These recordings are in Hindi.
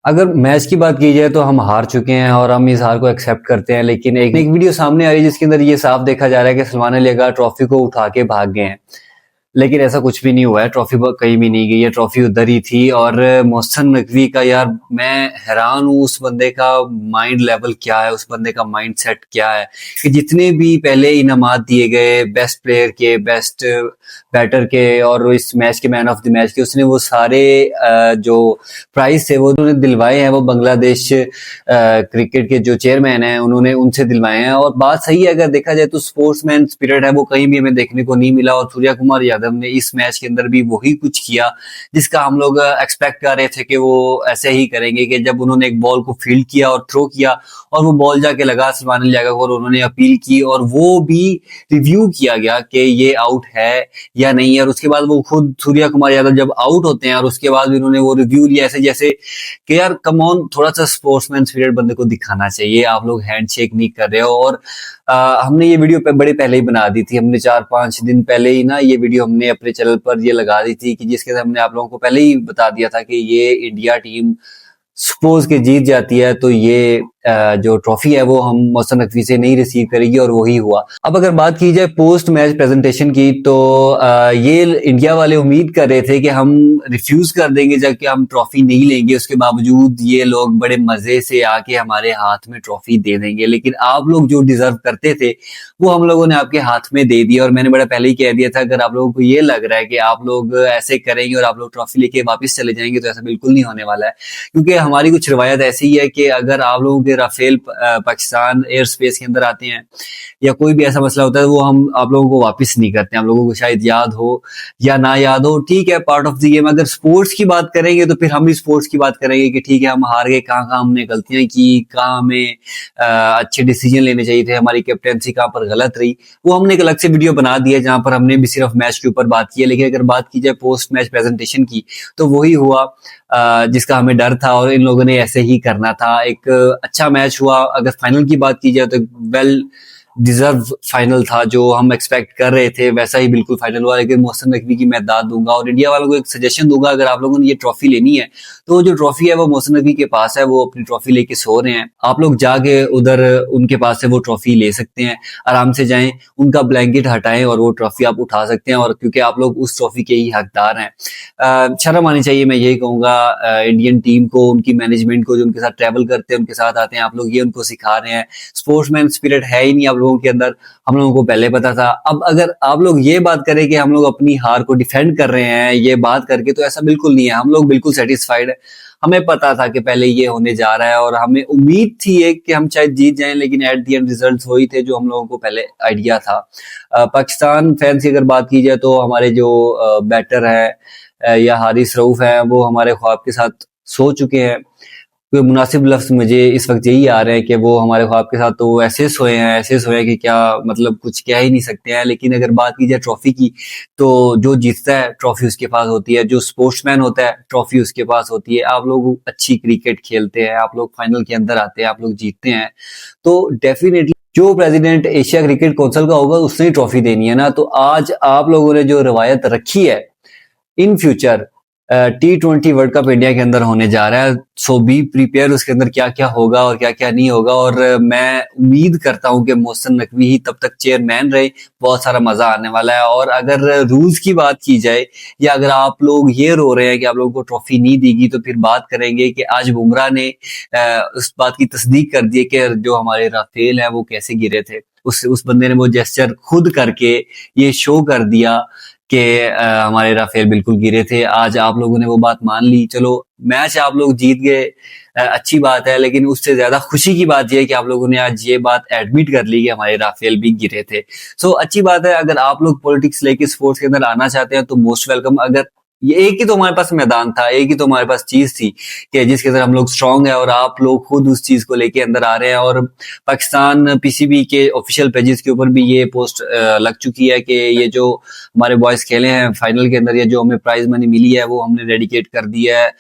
अगर मैच की बात की जाए तो हम हार चुके हैं और हम इस हार को एक्सेप्ट करते हैं, लेकिन एक वीडियो सामने आ रही है जिसके अंदर ये साफ देखा जा रहा है कि सलमान अली अग्गा ट्रॉफी को उठा के भाग गए हैं। लेकिन ऐसा कुछ भी नहीं हुआ है, ट्रॉफी कहीं भी नहीं गई है, ट्रॉफी उधर ही थी। और मोहसिन नकवी का, यार मैं हैरान हूँ, उस बंदे का माइंड लेवल क्या है, उस बंदे का माइंड सेट क्या है कि जितने भी पहले इनामात दिए गए बेस्ट प्लेयर के, बेस्ट बैटर के और इस मैच के मैन ऑफ द मैच के, उसने वो सारे जो प्राइज थे वो उन्होंने दिलवाए हैं। वो बांग्लादेश क्रिकेट के जो चेयरमैन हैं उन्होंने उनसे दिलवाए हैं। और बात सही है, अगर देखा जाए तो स्पोर्ट्समैन स्पिरिट है वो कहीं भी हमें देखने को नहीं मिला। और सूर्या कुमार यादव ने इस मैच के अंदर भी वही कुछ किया जिसका हम लोग एक्सपेक्ट कर रहे थे कि वो ऐसे ही करेंगे, कि जब उन्होंने एक बॉल को फील्ड किया और थ्रो किया और वो बॉल जाके लगा सलमान अली अग्गा को और उन्होंने अपील की और वो भी रिव्यू किया गया कि ये आउट है या नहीं है। और उसके बाद वो खुद सूर्या कुमार यादव जब आउट होते हैं और उसके बाद भी उन्होंने वो रिव्यू लिया ऐसे जैसे कि यार कम ऑन, थोड़ा सा स्पोर्ट्समैन स्पिरिट बंदे को दिखाना चाहिए। आप लोग हैंडशेक नहीं कर रहे हो। और हमने ये वीडियो बड़े पहले ही बना दी थी, हमने 4-5 दिन पहले ही ना ये वीडियो हमने अपने चैनल पर ये लगा दी थी कि जिसके अंदर हमने आप लोगों को पहले ही बता दिया था कि ये इंडिया टीम सपोज के जीत जाती है तो ये जो ट्रॉफी है वो हम मोहसिन नकवी से नहीं रिसीव करेगी, और वही हुआ। अब अगर बात की जाए पोस्ट मैच प्रेजेंटेशन की, तो ये इंडिया वाले उम्मीद कर रहे थे कि हम रिफ्यूज कर देंगे जबकि हम ट्रॉफी नहीं लेंगे, उसके बावजूद ये लोग बड़े मजे से आके हमारे हाथ में ट्रॉफी दे देंगे। लेकिन आप लोग जो डिजर्व करते थे वो हम लोगों ने आपके हाथ में दे दिया। और मैंने बड़ा पहले ही कह दिया था, अगर आप लोगों को ये लग रहा है कि आप लोग ऐसे करेंगे और आप लोग ट्रॉफी लेके वापस चले जाएंगे तो ऐसा बिल्कुल नहीं होने वाला है। क्योंकि हमारी कुछ रिवायत ऐसी है कि अगर आप लोगों के राफेल पाकिस्तान एयर स्पेस के अंदर आते हैं या कोई भी ऐसा मसला होता है वो हम आप लोगों को वापस नहीं करते। आप लोगों को शायद याद हो या ना याद हो, ठीक है, पार्ट ऑफ द गेम। अगर स्पोर्ट्स की बात करेंगे तो फिर हम भी स्पोर्ट्स की बात करेंगे कि ठीक है, हम हार गए, कहाँ कहाँ हमने गलतियां की, कहाँ हमें अच्छे डिसीजन लेने चाहिए थे, हमारी कैप्टेंसी कहाँ पर गलत रही, वो हमने एक अलग से वीडियो बना दिया जहां पर हमने भी सिर्फ मैच के ऊपर बात की है। लेकिन अगर बात की जाए पोस्ट मैच प्रेजेंटेशन की तो वही हुआ जिसका हमें डर था और इन लोगों ने ऐसे ही करना था। एक अच्छा मैच हुआ। अगर फाइनल की बात की जाए तो वेल डिजर्व फाइनल था, जो हम एक्सपेक्ट कर रहे थे वैसा ही बिल्कुल फाइनल हुआ। लेकिन मोहसिन नकवी की मैं दाद दूंगा और इंडिया वालों को एक सजेशन दूंगा, अगर आप लोगों ने ये ट्रॉफी लेनी है तो जो ट्रॉफी है वो मोहसिन नकवी के पास है, वो अपनी ट्रॉफी लेके सो रहे हैं। आप लोग जाके उधर उनके पास से वो ट्रॉफी ले सकते हैं, आराम से जाएं, उनका ब्लैंकेट हटाएं और वो ट्रॉफी आप उठा सकते हैं। और क्योंकि आप लोग उस ट्रॉफी के ही हकदार हैं, शर्म आनी चाहिए, मैं यही कहूंगा इंडियन टीम को, उनकी मैनेजमेंट को, जो उनके साथ ट्रैवल करते हैं, उनके साथ आते हैं। आप लोग ये उनको सिखा रहे हैं, स्पोर्ट्समैन स्पिरिट है ही नहीं आप लोगों के अंदर, हम लोगों को पहले पता था। अब अगर आप लोग ये बात करें कि हम लोग अपनी हार को डिफेंड कर रहे हैं ये बात करके, तो ऐसा बिल्कुल नहीं है। हम लोग बिल्कुल सेटिस्फाइड है। हमें पता था कि पहले ये होने जा रहा है और हमें उम्मीद थी एक कि हम शायद जीत जाएं, लेकिन एट दी एंड रिजल्ट्स वही थे जो हम लोगों को पहले आइडिया था। पाकिस्तान फैंस की अगर बात की जाए तो हमारे जो बैटर है या हारिस रऊफ है वो हमारे ख्वाब के साथ सो चुके हैं। कोई मुनासिब लफ्ज मुझे इस वक्त यही आ रहे हैं कि वो हमारे ख्वाब के साथ तो ऐसे सोए हैं, ऐसे सोए हैं कि क्या मतलब कुछ कह ही नहीं सकते हैं। लेकिन अगर बात की जाए ट्रॉफी की तो जो जीतता है ट्रॉफी उसके पास होती है, जो स्पोर्ट्समैन होता है ट्रॉफी उसके पास होती है। आप लोग अच्छी क्रिकेट खेलते हैं, आप लोग फाइनल के अंदर आते हैं, आप लोग जीतते हैं, तो डेफिनेटली जो प्रेसिडेंट एशिया क्रिकेट काउंसिल का होगा उसने ट्रॉफी देनी है ना। तो आज आप लोगों ने जो रवायत रखी है, in future T20 world cup India के अंदर होने जा रहा है, सो बी प्रिपेयर, उसके अंदर क्या क्या होगा और क्या क्या नहीं होगा। और मैं उम्मीद करता हूं कि मोहसिन नकवी ही तब तक चेयरमैन रहे, बहुत सारा मजा आने वाला है। और अगर रूल्स की बात की जाए या अगर आप लोग ये रो रहे हैं कि आप लोगों को ट्रॉफी नहीं देगी, तो फिर बात करेंगे कि आज बुमराह ने उस बात की तस्दीक कर दी कि जो हमारे राफेल है वो कैसे गिरे थे। उस बंदे ने वो जेस्चर खुद करके ये शो कर दिया कि हमारे राफेल बिल्कुल गिरे थे। आज आप लोगों ने वो बात मान ली, चलो मैच आप लोग जीत गए, अच्छी बात है। लेकिन उससे ज्यादा खुशी की बात यह है कि आप लोगों ने आज ये बात एडमिट कर ली कि हमारे राफेल भी गिरे थे। सो अच्छी बात है। अगर आप लोग पॉलिटिक्स लेके स्पोर्ट्स के अंदर आना चाहते हैं तो मोस्ट वेलकम। अगर ये एक ही तो हमारे पास मैदान था, एक ही तो हमारे पास चीज थी कि जिसके अंदर हम लोग स्ट्रांग है, और आप लोग खुद उस चीज को लेके अंदर आ रहे हैं। और पाकिस्तान पीसीबी के ऑफिशियल पेजेस के ऊपर भी ये पोस्ट लग चुकी है कि ये जो हमारे बॉयज खेले हैं फाइनल के अंदर, ये जो हमें प्राइज मनी मिली है वो हमने डेडिकेट कर दी है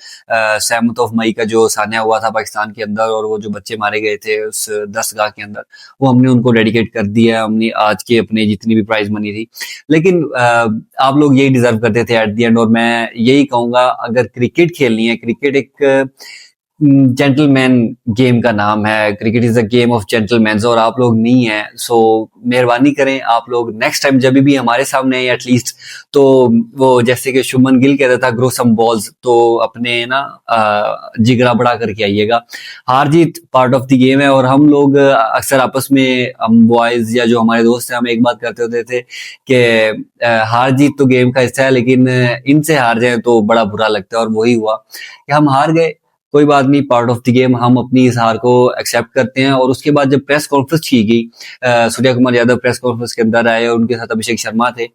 7 ऑफ मई का जो सानिया हुआ था पाकिस्तान के अंदर, और वो जो बच्चे मारे गए थे उस 10 गाह के अंदर, वो हमने उनको डेडिकेट कर दिया है, हमने आज के अपने जितनी भी प्राइज मनी थी। लेकिन आप लोग यही डिजर्व करते थे एट द एंड। और मैं यही कहूंगा, अगर क्रिकेट खेलनी है, क्रिकेट एक जेंटलमैन गेम का नाम है, cricket is a game of gentleman, और आप लोग नहीं है। सो मेहरबानी करें आप लोग नेक्स्ट टाइम जब भी हमारे सामने आए एटलीस्ट, तो वो जैसे कि शुभमन गिल कहता था ग्रो सम बॉल्स, तो अपने ना जिगरा बढ़ा करके आइएगा। हार जीत पार्ट ऑफ द गेम है, और हम लोग अक्सर आपस में, हम बॉयज या जो हमारे दोस्त हैं, हम एक बात करते होते थे कि हार जीत तो गेम का हिस्सा है, लेकिन इनसे हार जाए तो बड़ा बुरा लगता है, और वही हुआ कि हम हार गए। कोई बात नहीं, पार्ट ऑफ द गेम, हम अपनी इस हार को एक्सेप्ट करते हैं। और उसके बाद जब प्रेस कॉन्फ्रेंस की गई, सूर्या कुमार यादव प्रेस कॉन्फ्रेंस के अंदर आए और उनके साथ अभिषेक शर्मा थे,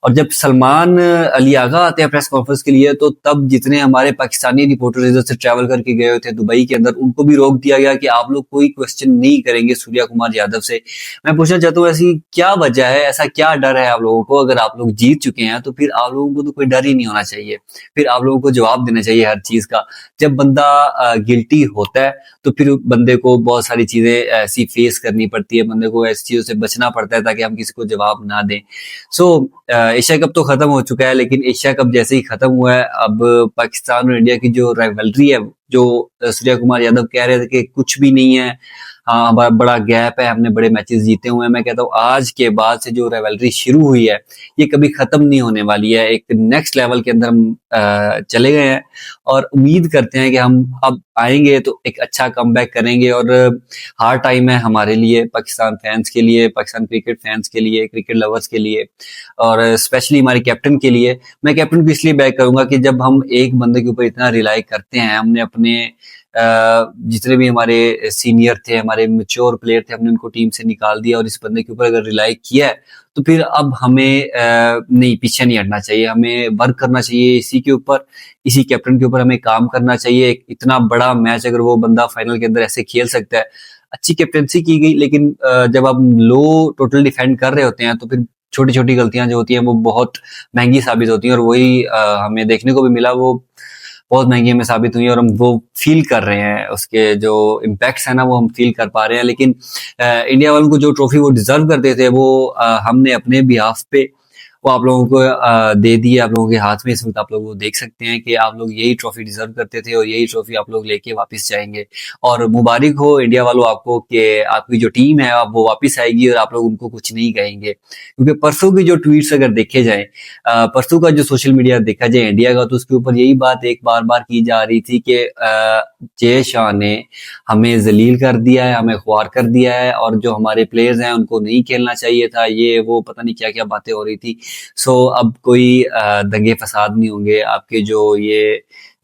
और जब सलमान अली आगा आते हैं प्रेस कॉन्फ्रेंस के लिए, तो तब जितने हमारे पाकिस्तानी रिपोर्टर इधर से ट्रैवल करके गए थे दुबई के अंदर, उनको भी रोक दिया गया कि आप लोग कोई क्वेश्चन नहीं करेंगे सूर्या कुमार यादव से। मैं पूछना चाहता हूँ, ऐसी क्या वजह है, ऐसा क्या डर है आप लोगों को? अगर आप लोग जीत चुके हैं तो फिर आप लोगों को तो कोई डर ही नहीं होना चाहिए, फिर आप लोगों को जवाब देना चाहिए हर चीज का। जब बंदा गिल्टी होता है तो फिर बंदे को बहुत सारी चीजें ऐसी फेस करनी पड़ती है, बंदे को ऐसी चीजों से बचना पड़ता है ताकि हम किसी को जवाब ना दें। सो एशिया कप तो खत्म हो चुका है, लेकिन एशिया कप जैसे ही खत्म हुआ है, अब पाकिस्तान और इंडिया की जो राइवलरी है, जो सूर्या कुमार यादव कह रहे थे कि कुछ भी नहीं है, हाँ बड़ा गैप है, हमने बड़े मैचेस जीते हुए हैं, मैं कहता हूँ आज के बाद से जो राइवलरी शुरू हुई है ये कभी खत्म नहीं होने वाली है। एक नेक्स्ट लेवल के अंदर हम चले गए हैं, और उम्मीद करते हैं कि हम अब आएंगे तो एक अच्छा कमबैक करेंगे। और हार्ड टाइम है हमारे लिए, पाकिस्तान फैंस के लिए, पाकिस्तान क्रिकेट फैंस के लिए, क्रिकेट लवर्स के लिए, और स्पेशली हमारे कैप्टन के लिए। मैं कैप्टन को इसलिए बैक करूंगा कि जब हम एक बंदे के ऊपर इतना रिलाई करते हैं, हमने अपने जितने भी हमारे सीनियर थे, हमारे मेच्योर प्लेयर थे, हमने उनको टीम से निकाल दिया, और इस बंदे के ऊपर अगर रिलाई किया है तो फिर अब हमें नहीं, पीछे नहीं हटना चाहिए, हमें वर्क करना चाहिए इसी के ऊपर, इसी कैप्टन के ऊपर हमें काम करना चाहिए। एक इतना बड़ा मैच अगर वो बंदा फाइनल के अंदर ऐसे खेल सकता है, अच्छी कैप्टनसी की गई, लेकिन जब आप लो टोटल डिफेंड कर रहे होते हैं तो फिर छोटी छोटी गलतियां जो होती हैं वो बहुत महंगी साबित होती हैं, और वही हमें देखने को भी मिला, वो बहुत महंगी हमें साबित हुई, और हम वो फील कर रहे हैं, उसके जो इम्पैक्ट्स है ना वो हम फील कर पा रहे हैं। लेकिन इंडिया वालों को जो ट्रॉफी वो डिजर्व करते थे वो हमने अपने बिहाफ पे वो आप लोगों को दे दी है, आप लोगों के हाथ में इस वक्त। आप लोग वो देख सकते हैं कि आप लोग यही ट्रॉफी डिजर्व करते थे, और यही ट्रॉफी आप लोग लेके वापस जाएंगे। और मुबारक हो इंडिया वालों आपको कि आपकी जो टीम है अब वो वापस आएगी, और आप लोग उनको कुछ नहीं कहेंगे। क्योंकि परसों की जो ट्वीट्स अगर देखे जाए, परसों का जो सोशल मीडिया देखा जाए इंडिया का, तो उसके ऊपर यही बात एक बार बार की जा रही थी कि जय शाह ने हमें जलील कर दिया है, हमें ख्वार कर दिया है, और जो हमारे प्लेयर्स हैं उनको नहीं खेलना चाहिए था, ये वो पता नहीं क्या क्या बातें हो रही थी। सो अब कोई दंगे फसाद नहीं होंगे। आपके जो ये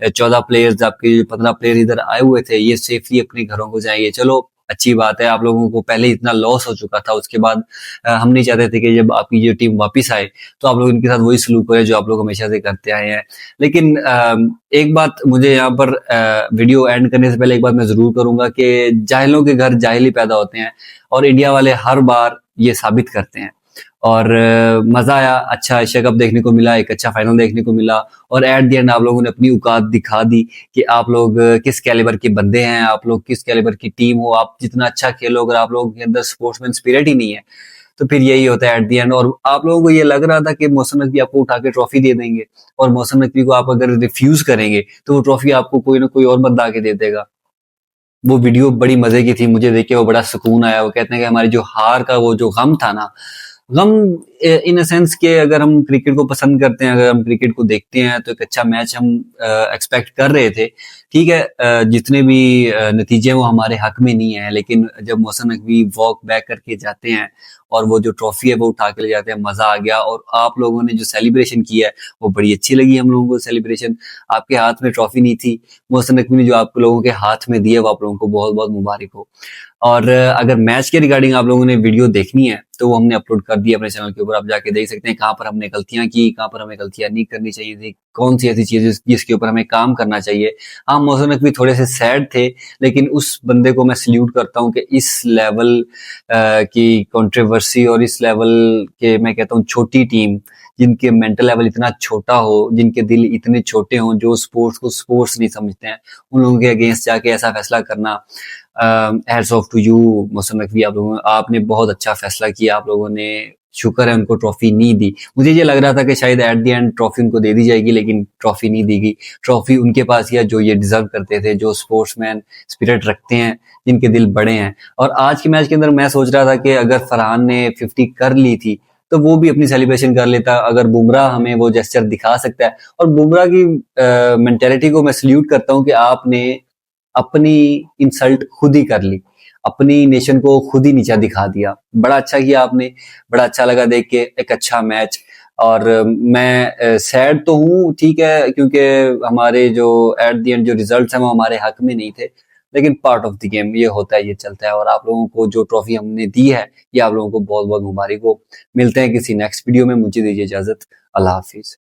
14 प्लेयर्स, आपके 15 प्लेयर इधर आए हुए थे, ये सेफली अपने घरों को जाएंगे। चलो अच्छी बात है, आप लोगों को पहले इतना लॉस हो चुका था, उसके बाद हम नहीं चाहते थे कि जब आपकी जो टीम वापस आए तो आप लोग इनके साथ वही सलूक करें जो आप लोग हमेशा से करते आए हैं। लेकिन एक बात मुझे यहाँ पर वीडियो एंड करने से पहले एक बात मैं जरूर करूंगा कि जाहिलों के घर जाहिल ही पैदा होते हैं, और इंडिया वाले हर बार ये साबित करते हैं। और मजा आया, अच्छा एशिया कप देखने को मिला, एक अच्छा फाइनल देखने को मिला, और एट द एंड आप लोगों ने अपनी औकात दिखा दी कि आप लोग किस कैलिबर के बंदे हैं, आप लोग किस कैलिबर की टीम हो। आप जितना अच्छा खेलो, अगर आप लोगों के अंदर स्पोर्ट्समैन स्पिरिट ही नहीं है तो फिर यही होता है एट द एंड। और आप लोगों को ये लग रहा था कि मोहसिन नकवी आपको उठा के ट्रॉफी दे देंगे, और मोहसिन नकवी को आप अगर रिफ्यूज करेंगे तो वो ट्रॉफी आपको कोई ना कोई और बंदा आके दे देगा। वो वीडियो बड़ी मजे की थी, मुझे देख के वो बड़ा सुकून आया। वो कहते हैं कि हमारी जो हार का वो जो गम था ना, गम इन अ सेंस के अगर हम क्रिकेट को पसंद करते हैं, अगर हम क्रिकेट को देखते हैं, तो एक अच्छा मैच हम एक्सपेक्ट कर रहे थे। ठीक है, जितने भी नतीजे वो हमारे हक में नहीं है, लेकिन जब मोहसिन नकवी वॉक बैक करके जाते हैं और वो जो ट्रॉफी है वो उठा के ले जाते हैं, मजा आ गया। और आप लोगों ने जो सेलिब्रेशन किया है वो बड़ी अच्छी लगी हम लोगों को। सेलिब्रेशन, आपके हाथ में ट्रॉफी नहीं थी, मोहसिन नकवी ने जो आप लोगों के हाथ में दिया, वो आप लोगों को बहुत बहुत मुबारक हो। और अगर मैच के रिगार्डिंग आप लोगों ने वीडियो देखनी है तो वो हमने अपलोड कर दी अपने चैनल के ऊपर, आप जाके देख सकते हैं कहाँ पर हमने गलतियां की, कहाँ पर हमें गलतियां नहीं करनी चाहिए थी, कौन सी ऐसी चीज जिसके ऊपर हमें काम करना चाहिए। हाँ, मोहसिन नकवी थोड़े से सैड थे, लेकिन उस बंदे को मैं सल्यूट करता हूँ कि इस लेवल की कंट्रोवर्सी और इस लेवल के, मैं कहता हूँ छोटी टीम, जिनके मेंटल लेवल इतना छोटा हो, जिनके दिल इतने छोटे हों, जो स्पोर्ट्स को स्पोर्ट्स नहीं समझते हैं, उन लोगों के अगेंस्ट जाके ऐसा फैसला करना, hats off to you Mohsin Naqvi. आप लोगों, आपने बहुत अच्छा फैसला किया, आप लोगों ने शुक्र है उनको ट्रॉफी नहीं दी। मुझे ये लग रहा था कि शायद एट द एंड ट्रॉफी उनको दे दी जाएगी, लेकिन ट्रॉफी नहीं दी गई। ट्रॉफी उनके पास या जो ये डिजर्व करते थे, जो स्पोर्ट्समैन स्पिरिट रखते हैं, जिनके दिल बड़े हैं। और आज के मैच के अंदर मैं सोच रहा था कि अगर फरहान ने 50 कर ली थी तो वो भी अपनी सेलिब्रेशन कर लेता। अगर बुमराह हमें वो जेस्चर दिखा सकता है, और बुमराह की मेंटेलिटी को मैं सल्यूट करता हूं कि आपने अपनी इंसल्ट खुद ही कर ली, अपनी नेशन को खुद ही नीचा दिखा दिया। बड़ा अच्छा किया आपने, बड़ा अच्छा लगा देख के, एक अच्छा मैच। और मैं सैड तो हूँ, ठीक है, क्योंकि हमारे जो एट द एंड जो रिजल्ट्स हैं वो हमारे हक में नहीं थे, लेकिन पार्ट ऑफ द गेम, ये होता है, ये चलता है। और आप लोगों को जो ट्रॉफी हमने दी है, ये आप लोगों को बहुत बहुत मुबारक हो। मिलते हैं किसी नेक्स्ट वीडियो में, मुझे दीजिए इजाजत। अल्लाह हाफिज।